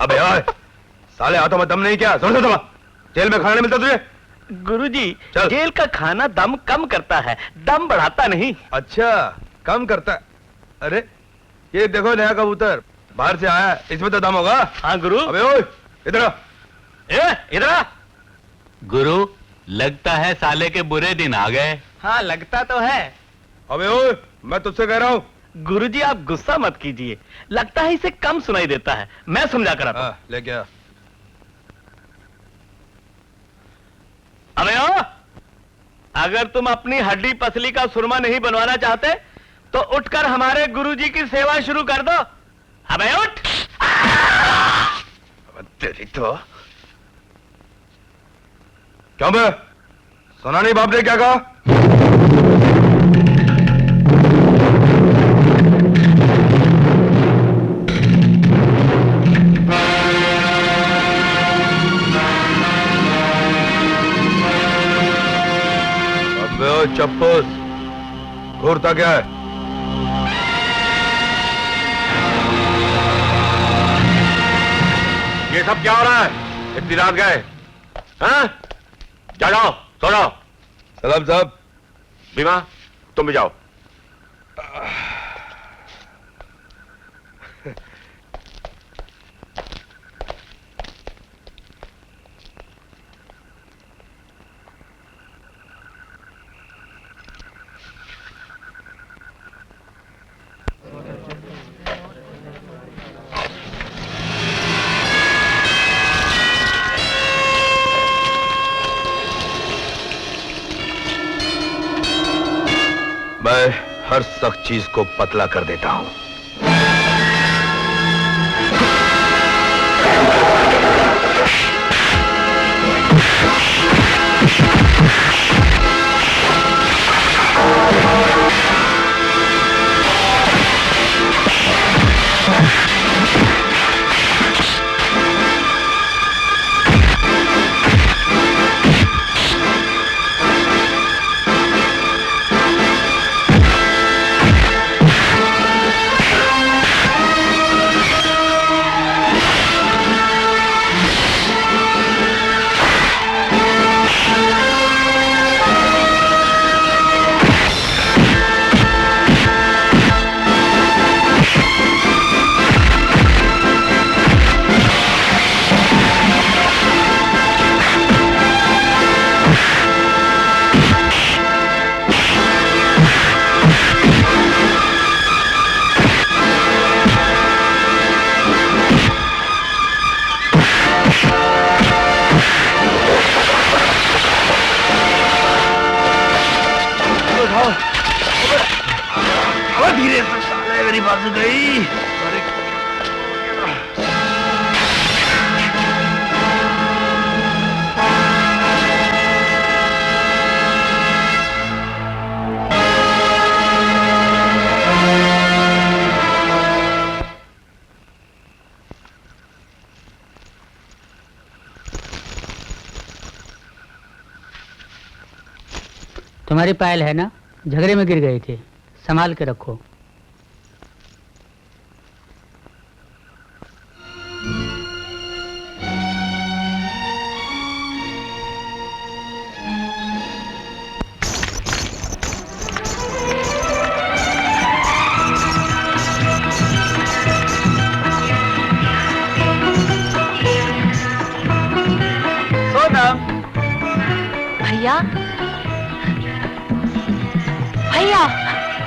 अबे ओए, साले हाथों में दम नहीं क्या? जोर से दबा। जेल में खाना नहीं मिलता तुझे? गुरुजी, जेल का खाना दम कम करता है, दम बढ़ाता नहीं। अच्छा, कम करता है। अरे ये देखो नया कबूतर बाहर से आया, इसमें तो दम होगा। हाँ गुरु। अबे ओए, इधर आ। इधर आ। गुरु, लगता है साले के बुरे दिन आ गए। हाँ लगता तो है। अबे ओए, मैं तुझसे कह रहा हूँ। गुरुजी आप गुस्सा मत कीजिए, लगता है इसे कम सुनाई देता है, मैं समझा कर आता हूं। लेके आ। अबे ओ, अगर तुम अपनी हड्डी पसली का सुरमा नहीं बनवाना चाहते तो उठकर हमारे गुरुजी की सेवा शुरू कर दो। अबे उठ। तेरी तो क्यों बे? सुना नहीं बाप ने क्या कहा? अबे ओ चप्पस, घूरता क्या है? ये सब क्या हो रहा है? इतनी रात गए? हाँ? जाओ, सो जाओ। सलाम साहब। बीमा, तुम भी जाओ। मैं हर सख्त चीज को पतला कर देता हूं। धीरे से साले, मेरी बाजू गई। तुम्हारी पायल है ना, झगड़े में गिर गए थे, संभाल के रखो। भैया, भैया।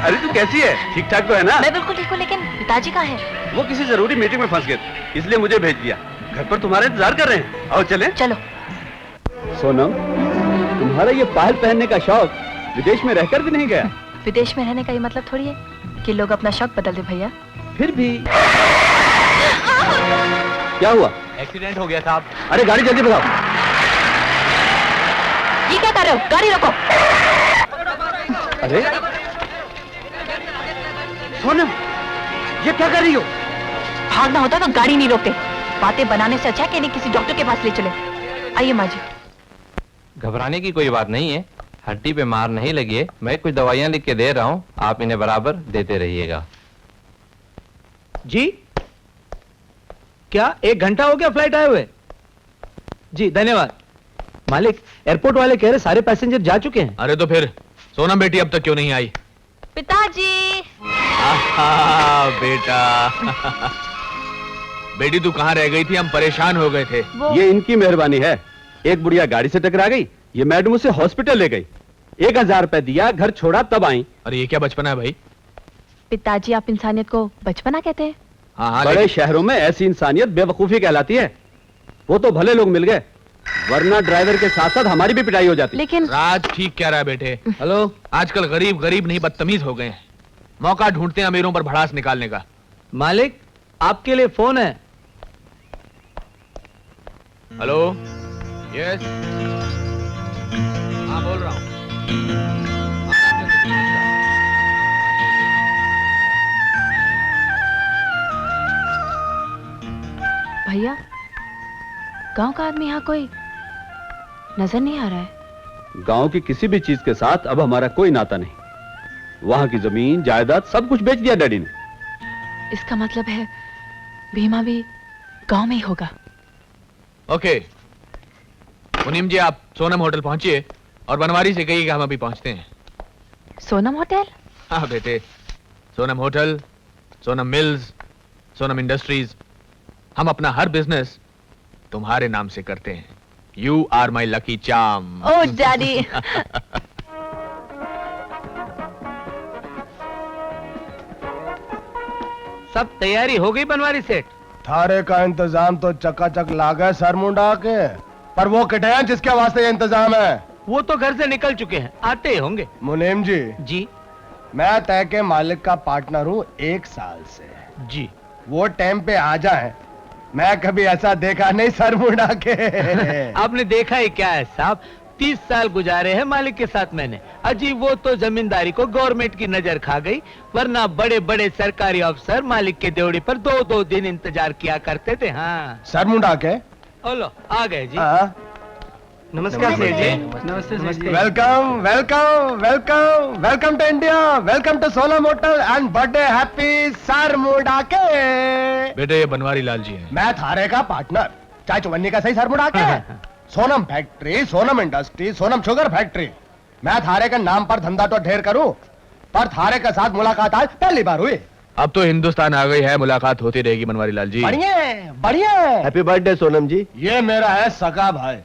अरे तू कैसी है? ठीक ठाक तो है ना? मैं बिल्कुल ठीक हूँ, लेकिन पिताजी कहाँ हैं? वो किसी जरूरी मीटिंग में फंस गए थे, इसलिए मुझे भेज दिया। घर पर तुम्हारा इंतजार कर रहे हैं। आओ चलें। चलो। सोनम, तुम्हारा ये पायल पहनने का शौक विदेश में रहकर भी नहीं गया? विदेश में रहने का ये मतलब थोड़ी है कि लोग अपना शौक बदल दे भैया। फिर भी क्या हुआ? एक्सीडेंट हो गया साहब। अरे गाड़ी जल्दी भगाओ। ये क्या कर रहे हो? गाड़ी रोको। अरे सोनम, ये क्या कर रही हो? भागना होता तो गाड़ी नहीं रोकते। बातें बनाने से अच्छा है कि इन्हें किसी डॉक्टर के पास ले चले। आइए माँ जी। घबराने की कोई बात नहीं है, हड्डी पे मार नहीं लगी है। मैं कुछ दवाइयां लिख के दे रहा हूँ, आप इन्हें बराबर देते रहिएगा। जी क्या 1 घंटा हो गया फ्लाइट आए हुए? जी धन्यवाद। मालिक, एयरपोर्ट वाले कह रहे सारे पैसेंजर जा चुके हैं। अरे तो फिर सोनम बेटी अब तक क्यों नहीं आई? पिताजी। बेटा बेटी तू कहाँ रह गई थी? हम परेशान हो गए थे। ये इनकी मेहरबानी है। एक बुढ़िया गाड़ी से टकरा गई, ये मैडम उसे हॉस्पिटल ले गई, 1000 रुपए दिया, घर छोड़ा, तब आई। अरे ये क्या बचपना है भाई? पिताजी, आप इंसानियत को बचपना कहते हैं? हाँ बड़े शहरों में ऐसी इंसानियत बेवकूफी कहलाती है। वो तो भले लोग मिल गए, वरना ड्राइवर के साथ साथ हमारी भी पिटाई हो जाती। लेकिन राज ठीक कह रहा है बेटे। हेलो। आजकल गरीब गरीब नहीं बदतमीज हो गए हैं। मौका ढूंढते हैं अमीरों पर भड़ास निकालने का। मालिक, आपके लिए फोन है। हेलो। यस। हाँ बोल रहा हूँ। भैया, गांव का आदमी यहाँ कोई नजर नहीं आ रहा है। गांव की किसी भी चीज के साथ अब हमारा कोई नाता नहीं। वहां की जमीन जायदाद सब कुछ बेच दिया डैडी ने। इसका मतलब है भीमा भी गांव में ही होगा। ओके मुनीम जी, आप सोनम होटल पहुंचिए और बनवारी से कहिए कि हम अभी पहुंचते हैं। सोनम होटल? हाँ बेटे, Sonam hotel, Sonam mills, Sonam industries, हम अपना हर बिजनेस तुम्हारे नाम से करते हैं। You are my lucky charm. Oh daddy. सब तैयारी हो गई बनवारी सेठ? थारे का इंतजाम तो चकाचक लागा सर मुंडा के, पर वो किटे हैं जिसके वास्ते ये इंतजाम है? वो तो घर से निकल चुके हैं, आते ही होंगे। मुनीम जी, जी। मैं तय के मालिक का पार्टनर हूँ 1 साल से। जी। वो टाइम पे आ जाए, मैं कभी ऐसा देखा नहीं सर मुंडा के। आपने देखा ही क्या है साहब, 30 साल गुजारे हैं मालिक के साथ मैंने। अजी वो तो जमींदारी को गवर्नमेंट की नजर खा गई, वरना बड़े बड़े सरकारी अफसर मालिक के देवड़ी पर 2-2 दिन इंतजार किया करते थे। हाँ सर मुंडा के। ओलो आ गए जी। हाँ। नमस्कार सेठ जी। नमस्ते। Welcome welcome welcome welcome to India, welcome to Sonam hotel and birthday happy sir मुंडा के। बेटे ये बनवारी लाल जी हैं। मैं थारे का पार्टनर, चाय चुवन्नी का सही सर मुंडा के। Sonam factory, Sonam industry, Sonam sugar factory. मैं थारे के नाम पर धंधा तो ढेर करूं, पर थारे के साथ मुलाकात आज पहली बार हुई। अब तो हिंदुस्तान आ गई है, मुलाकात होती रहेगी बनवारी लाल जी। बढ़िया बढ़िया। Happy birthday Sonam ji. ये मेरा है सगा भाई,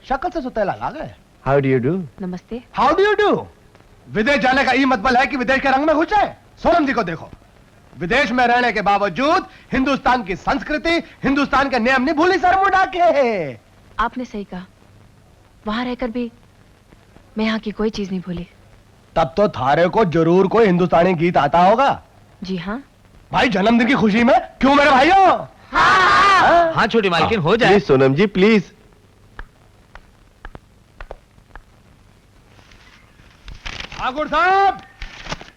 शक्ल से सुतेला लागे। How do you do? नमस्ते। How do you do? विदेश जाने का ये मतलब है कि विदेश के रंग में घुस जाए। सोनम जी को देखो, विदेश में रहने के बावजूद हिंदुस्तान की संस्कृति, हिंदुस्तान के नियम नहीं भूली सर मुंडा के। आपने सही कहा, वहां रहकर भी मैं यहाँ की कोई चीज नहीं भूली। तब तो थारे को जरूर कोई हिंदुस्तानी गीत आता होगा। जी हाँ। भाई जन्मदिन की खुशी में क्यों मेरे भाइयों? हाँ छोटी मालकिन, हो जाए। सोनम जी प्लीज। ठाकुर साहब,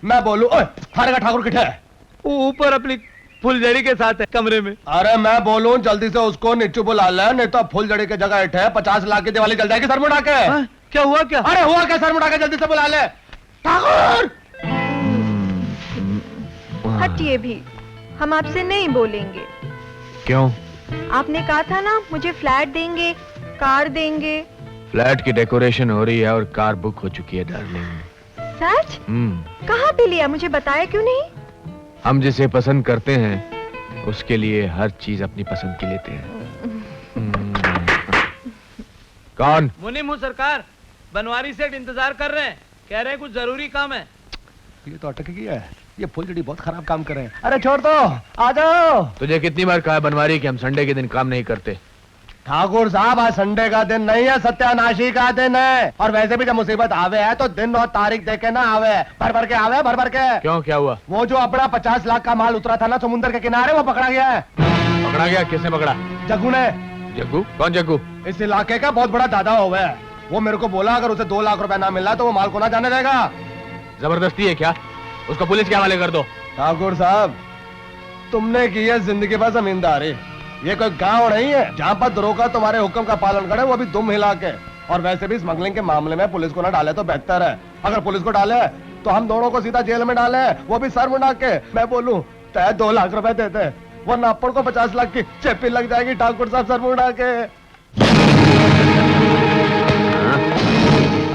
मैं बोलूं, ओए थारे का ठाकुर किथे है? वो ऊपर अपनी फुलझड़ी के साथ है कमरे में। अरे मैं बोलूं जल्दी से उसको नीचे बुला ले, नहीं तो फुलझड़ी की जगह इठे 50 लाख की दिवाली जल जाएगी सर मुंडा के। क्या हुआ क्या? अरे हुआ क्या सर मुंडा के, जल्दी से बुला ले। ठाकुर हटिए भी, हम आपसे नहीं बोलेंगे। क्यों? आपने कहा था ना मुझे फ्लैट देंगे, कार देंगे। फ्लैट की डेकोरेशन हो रही है और कार बुक हो चुकी है डार्लिंग। सच? कहाँ पे लिया, मुझे बताया क्यों नहीं? हम जिसे पसंद करते हैं उसके लिए हर चीज अपनी पसंद की लेते हैं। कौन? मुनीम हूँ सरकार, बनवारी सेठ इंतजार कर रहे हैं, कह रहे हैं कुछ जरूरी काम है। ये तो अटक गया है, ये फुलझड़ी बहुत खराब काम कर रहे हैं। अरे छोड़ दो, आ जाओ। तुझे कितनी बार कहा है बनवारी कि हम संडे के दिन काम नहीं करते? ठाकुर साहब, आज संडे का दिन नहीं है, सत्यानाशी का दिन है। और वैसे भी जब मुसीबत आवे है तो दिन और तारीख देखे ना आवे, भर भर के आवे, भर भर के। क्यों, क्या हुआ? वो जो अपना 50 लाख का माल उतरा था ना समुद्र के किनारे, वो पकड़ा गया है। पकड़ा गया? किसने पकड़ा? जग्गू ने। जग्गू? कौन जग्गू? इस इलाके का बहुत बड़ा दादा हो गया है। वो मेरे को बोला अगर उसे 2 लाख रुपए ना मिला तो वो माल को ना जाने देगा। जबरदस्ती है क्या? उसको पुलिस के हवाले कर दो। ठाकुर साहब, तुमने की है जिंदगी भर जमींदारी, ये कोई गांव नहीं है जहाँ पर दरोगा तुम्हारे हुक्म का पालन करे, वो भी दुम हिला के। और वैसे भी स्मगलिंग के मामले में पुलिस को ना डाले तो बेहतर है। अगर पुलिस को डाले तो हम दोनों को सीधा जेल में डाले, वो भी सर मुंडा के। मैं बोलूं तय 2 लाख रुपए देते, वरना अपन को 50 लाख की चेपी लग जाएगी ठाकुर साहब सर मुड़ा के।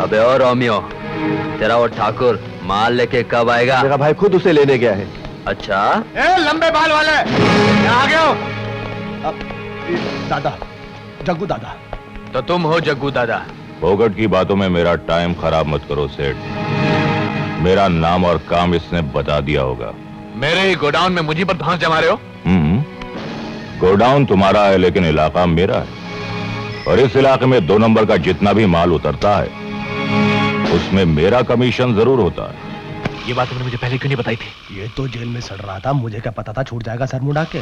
अबे और रोमियो, तेरा वो ठाकुर माल लेके कब आएगा? मेरा भाई खुद उसे लेने गया है। अच्छा, ए लंबे बाल वाले यहाँ आ गए हो? दादा, जग्गू दादा। तो तुम हो जग्गू दादा? फोगट की बातों में मेरा टाइम खराब मत करो सेठ। मेरा नाम और काम इसने बता दिया होगा। मेरे ही गोडाउन में मुझी पर धौंस जमा रहे हो? गोडाउन तुम्हारा है लेकिन इलाका मेरा है, और इस इलाके में 2 नंबर का जितना भी माल उतरता है उसमें मेरा कमीशन जरूर होता है। ये बात तुमने मुझे पहले क्यों नहीं बताई थी? ये तो जेल में सड़ रहा था, मुझे क्या पता था छूट जाएगा सर मुड़ा के।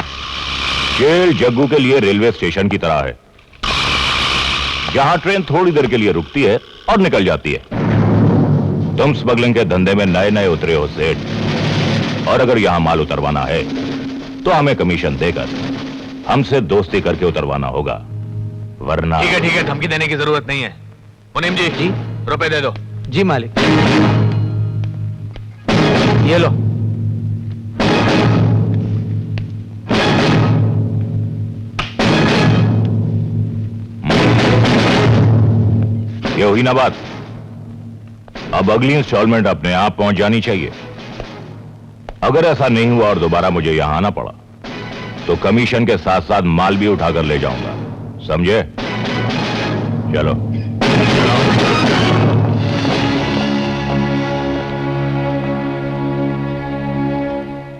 जेल जग्गू के लिए रेलवे स्टेशन की तरह है, जहां ट्रेन थोड़ी देर के लिए रुकती है और निकल जाती है। तुम स्मगलिंग के धंधे में नए नए उतरे हो सेठ, और अगर यहां माल उतरवाना है तो हमें कमीशन देकर हमसे दोस्ती करके उतरवाना होगा, वरना। ठीक है, धमकी देने की जरूरत नहीं है। मुनीम जी, रुपए दे दो। जी मालिक, ये लो। ये हुई ना बात। अब अगली इंस्टॉलमेंट अपने आप पहुंच जानी चाहिए। अगर ऐसा नहीं हुआ और दोबारा मुझे यहां आना पड़ा तो कमीशन के साथ साथ माल भी उठाकर ले जाऊंगा, समझे? चलो।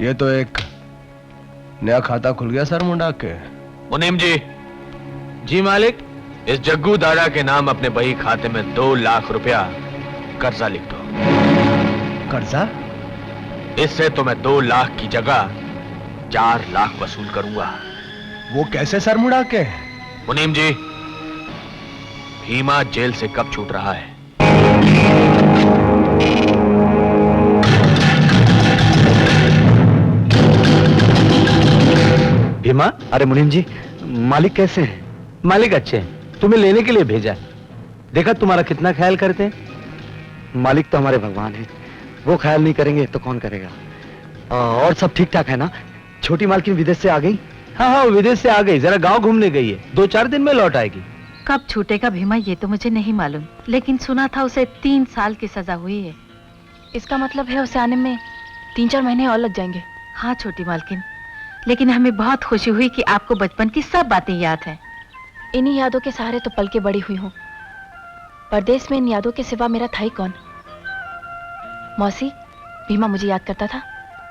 ये तो एक नया खाता खुल गया सर मुंडा के। मुनीम जी। जी मालिक। इस जग्गू दादा के नाम अपने बही खाते में 2 लाख रुपया कर्जा लिख दो। कर्जा? इससे तो मैं 2 लाख की जगह 4 लाख वसूल करूंगा। वो कैसे सर मुड़ा के? मुनीम जी, भीमा जेल से कब छूट रहा है? भीमा? अरे मुनीम जी, मालिक कैसे हैं? मालिक अच्छे हैं, तुम्हें लेने के लिए भेजा है। देखा तुम्हारा कितना ख्याल करते हैं। मालिक तो हमारे भगवान हैं, वो ख्याल नहीं करेंगे तो कौन करेगा? और सब ठीक ठाक है ना? छोटी मालकिन विदेश से आ गई? हाँ, विदेश से आ गई, जरा गांव घूमने गई है, 2-4 दिन में लौट आएगी। कब छूटेगा भीमा ये तो मुझे नहीं मालूम, लेकिन सुना था उसे 3 साल की सजा हुई है। इसका मतलब है उसे आने में 3-4 महीने और लग जाएंगे। हाँ छोटी मालकिन, लेकिन हमें बहुत खुशी हुई कि आपको बचपन की सब बातें याद हैं। इन्हीं यादों के सहारे तो पल के बड़ी हुई हूँ। परदेश में इन यादों के सिवा मेरा था ही कौन। मौसी, भीमा मुझे याद करता था।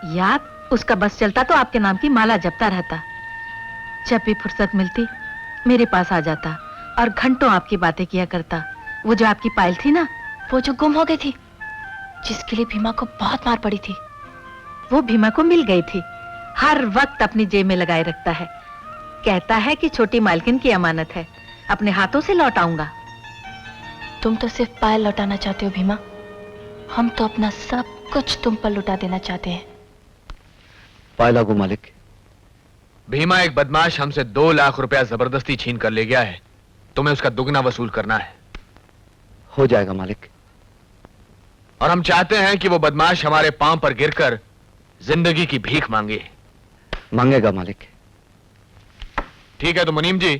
याद? उसका बस चलता तो आपके नाम की माला जपता रहता। जब भी फुर्सत मिलती मेरे पास आ जाता और घंटों आपकी बातें किया करता। वो जो आपकी पायल थी ना, वो जो गुम हो गई थी, जिसके लिए भीमा को बहुत मार पड़ी थी, वो भीमा को मिल गई थी। हर वक्त अपनी जेब में लगाए रखता है, कहता है कि छोटी मालकिन की अमानत है, अपने हाथों से लौटाऊंगा। तुम तो सिर्फ पायल लौटाना चाहते हो भीमा, हम तो अपना सब कुछ तुम पर लुटा देना चाहते हैं। पायला को मालिक। भीमा एक बदमाश हमसे 2 लाख रुपया जबरदस्ती छीन कर ले गया है, तुम्हें उसका दुगना वसूल करना है। हो जाएगा मालिक। और हम चाहते हैं कि वो बदमाश हमारे पांव पर गिरकर जिंदगी की भीख मांगे। मांगेगा मालिक। ठीक है, तो मुनीम जी,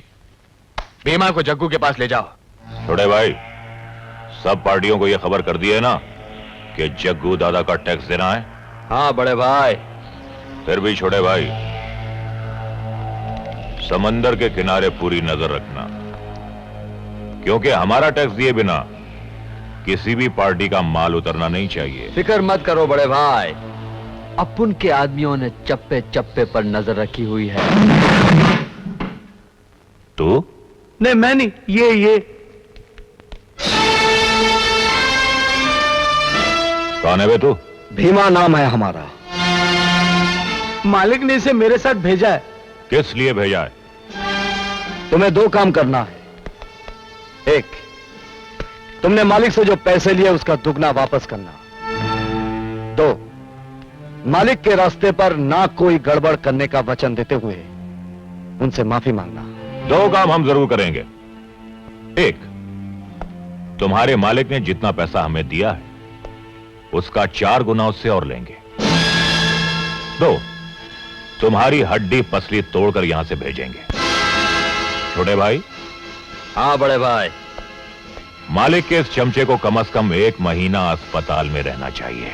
भीमा को जग्गू के पास ले जाओ। छोटे भाई, सब पार्टियों को यह खबर कर दी है ना कि जग्गू दादा का टैक्स देना है? हाँ बड़े भाई। फिर भी छोटे भाई, समंदर के किनारे पूरी नजर रखना, क्योंकि हमारा टैक्स दिए बिना किसी भी पार्टी का माल उतरना नहीं चाहिए। फिक्र मत करो बड़े भाई, अपुन के आदमियों ने चप्पे चप्पे पर नजर रखी हुई है। तू? नहीं मैं नहीं, ये कौन है बे तू? भीमा नाम है हमारा। मालिक ने इसे मेरे साथ भेजा है। किस लिए भेजा है? तुम्हें 2 काम करना है। एक, तुमने मालिक से जो पैसे लिए उसका दुगना वापस करना। 2, मालिक के रास्ते पर ना कोई गड़बड़ करने का वचन देते हुए उनसे माफी मांगना। 2 काम हम जरूर करेंगे। एक, तुम्हारे मालिक ने जितना पैसा हमें दिया है उसका 4 गुना उससे और लेंगे। 2, तुम्हारी हड्डी पसली तोड़कर यहां से भेजेंगे। छोटे भाई। हाँ बड़े भाई। मालिक के इस चमचे को कम से कम 1 महीना अस्पताल में रहना चाहिए।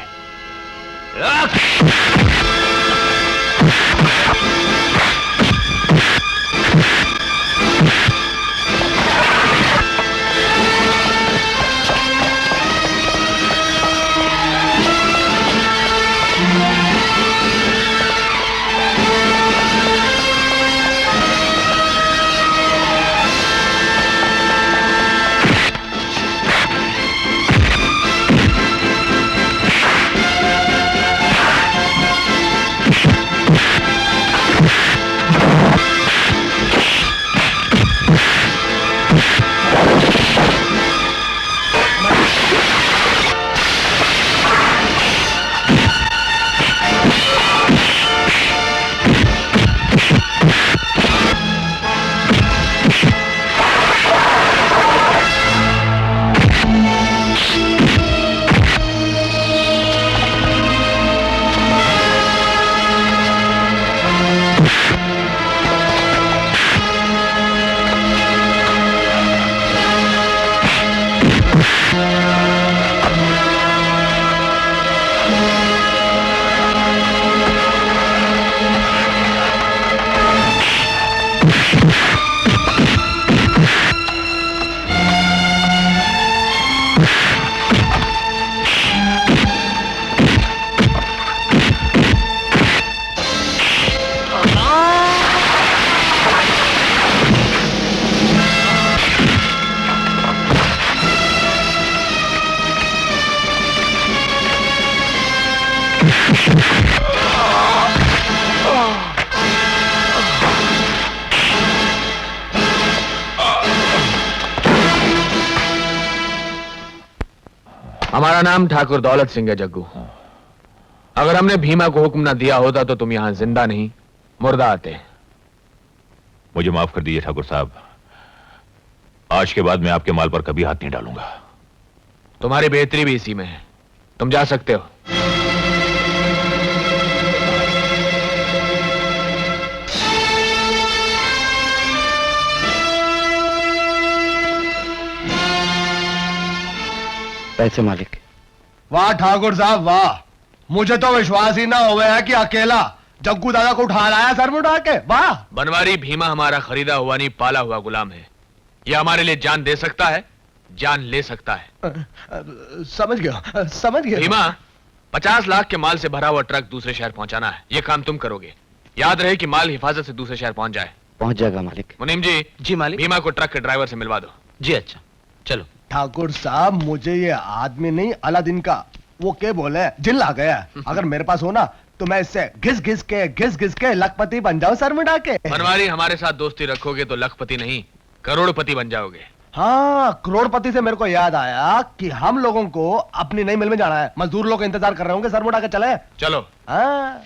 हमारा नाम ठाकुर दौलत सिंह है जग्गू। अगर हमने भीमा को हुक्म ना दिया होता तो तुम यहां जिंदा नहीं मुर्दा आते। मुझे माफ कर दीजिए ठाकुर साहब, आज के बाद मैं आपके माल पर कभी हाथ नहीं डालूंगा। तुम्हारी बेहतरी भी इसी में है, तुम जा सकते हो। पैसे मालिक। वाह ठाकुर साहब वाह, मुझे तो विश्वास ही ना हो गया कि अकेला जग्गू दादा को उठा लाया सर में उठा के। वाह। बनवारी भीमा हमारा खरीदा हुआ नहीं पाला हुआ गुलाम है। यह हमारे लिए जान दे सकता है, जान ले सकता है। समझ गया समझ गया। भीमा 50 लाख के माल से भरा हुआ ट्रक दूसरे शहर पहुंचाना है, यह काम तुम करोगे। याद रहे कि माल हिफाजत से दूसरे शहर पहुंच जाए। पहुंच जाएगा मालिक। मुनीम जी। जी मालिक। भीमा को ट्रक के ड्राइवर से मिलवा दो। जी अच्छा चलो। ठाकुर साहब मुझे ये आदमी नहीं अलादीन का वो क्या बोले जिन ला गया। अगर मेरे पास हो ना तो मैं इससे घिस घिस के लखपति बन जाऊं सर में डाके। बनवारी हमारे साथ दोस्ती रखोगे तो लखपति नहीं करोड़पति बन जाओगे। हाँ करोड़पति से मेरे को याद आया कि हम लोगों को अपनी नई मिल में जाना है। मजदूर लोग इंतजार कर रहे होंगे सर में डाके चले। चलो। हाँ